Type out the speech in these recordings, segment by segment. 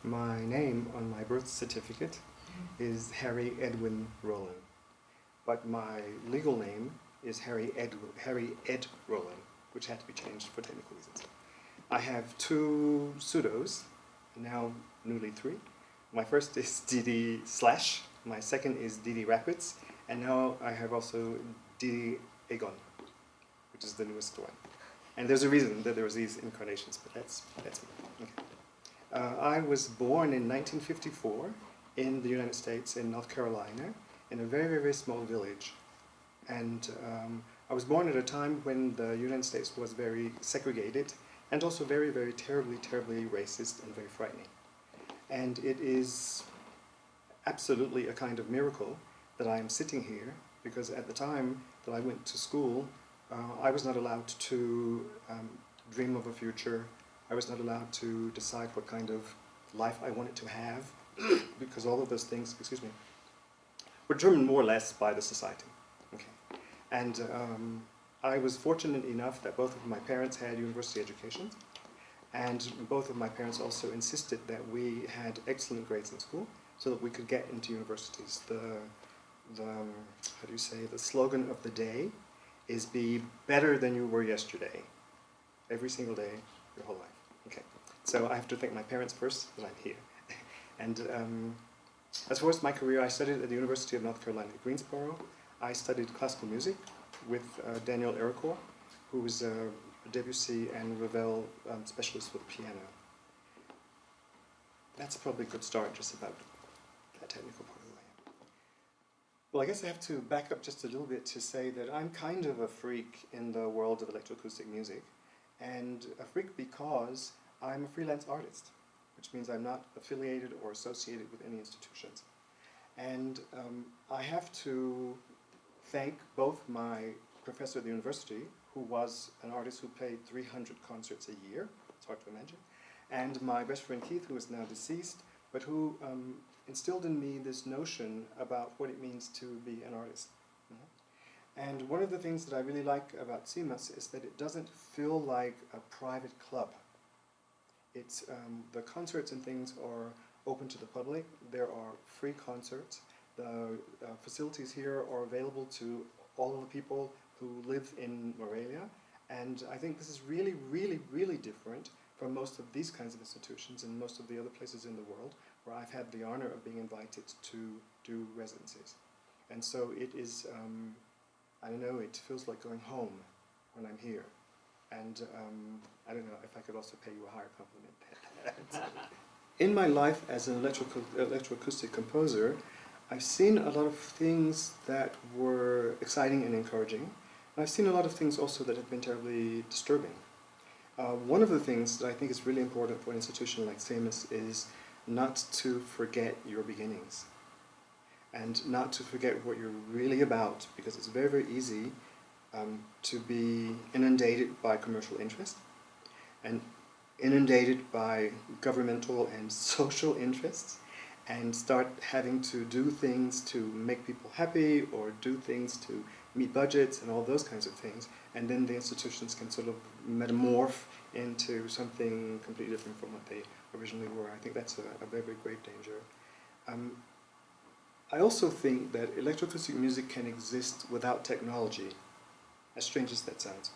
My name on my birth certificate is Harry Edwin Roland, but my legal name is Harry Ed Roland, which had to be changed for technical reasons. I have two pseudos, now newly three. My first is DD Slash, my second is DD Rapids, and now I have also DD Agon, which is the newest one. And there's a reason that there was these incarnations, but that's me. Okay. I was born in 1954 in the United States, in North Carolina, in a very, very, very small village. And I was born at a time when the United States was very segregated and also very, very terribly, terribly racist and very frightening. And it is absolutely a kind of miracle that I am sitting here, because at the time that I went to school, I was not allowed to dream of a future. I was not allowed to decide what kind of life I wanted to have, because all of those things, were determined more or less by the society. Okay. And I was fortunate enough that both of my parents had university educations, and both of my parents also insisted that we had excellent grades in school so that we could get into universities. The slogan of the day is be better than you were yesterday, every single day, your whole life. Okay, so I have to thank my parents first that I'm here. And as far as my career, I studied at the University of North Carolina at Greensboro. I studied classical music with Daniel Ericor, who was a Debussy and Ravel specialist with piano. That's probably a good start, just about that technical part of the way. Well, I guess I have to back up just a little bit to say that I'm kind of a freak in the world of electroacoustic music, and a freak because I'm a freelance artist, which means I'm not affiliated or associated with any institutions. And I have to thank both my professor at the university, who was an artist who played 300 concerts a year, it's hard to imagine, and my best friend Keith, who is now deceased, but who instilled in me this notion about what it means to be an artist. And one of the things that I really like about CMMAS is that it doesn't feel like a private club. It's, the concerts and things are open to the public. There are free concerts. The facilities here are available to all of the people who live in Morelia. And I think this is really, really, really different from most of these kinds of institutions and most of the other places in the world where I've had the honor of being invited to do residencies. And so it is, I don't know, it feels like going home when I'm here. And I don't know if I could also pay you a higher compliment. In my life as an electroacoustic composer, I've seen a lot of things that were exciting and encouraging. And I've seen a lot of things also that have been terribly disturbing. One of the things that I think is really important for an institution like CMMAS is not to forget your beginnings and not to forget what you're really about, because it's very, very easy to be inundated by commercial interest and inundated by governmental and social interests and start having to do things to make people happy or do things to meet budgets and all those kinds of things, and then the institutions can sort of metamorph into something completely different from what they originally were. I think that's a very, very great danger. I also think that electroacoustic music can exist without technology, as strange as that sounds.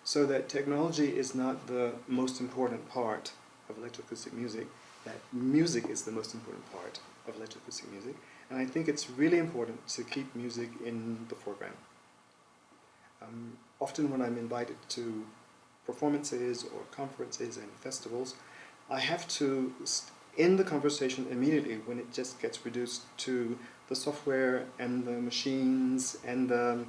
So that technology is not the most important part of electroacoustic music, that music is the most important part of electroacoustic music, and I think it's really important to keep music in the foreground. Often when I'm invited to performances or conferences and festivals, I have to end the conversation immediately when it just gets reduced to the software and the machines and the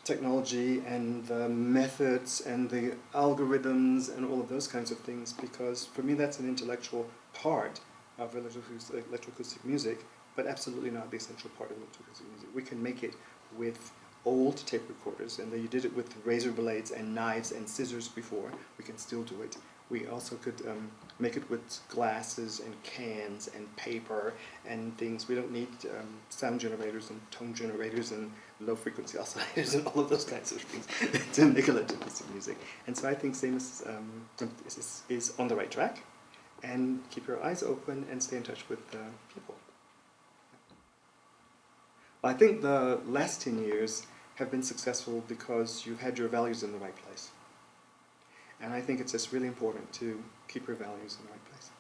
technology and the methods and the algorithms and all of those kinds of things, because for me that's an intellectual part of electroacoustic music, but absolutely not the essential part of electroacoustic music. We can make it with old tape recorders, and you did it with razor blades and knives and scissors before. We can still do it. We also could make it with glasses and cans and paper and things. We don't need sound generators and tone generators and low-frequency oscillators and all of those kinds of things to make electroacoustic music. And so I think CMMAS is on the right track. and keep your eyes open and stay in touch with people. Well, I think the last 10 years have been successful because you've had your values in the right place. And I think it's just really important to keep your values in the right place.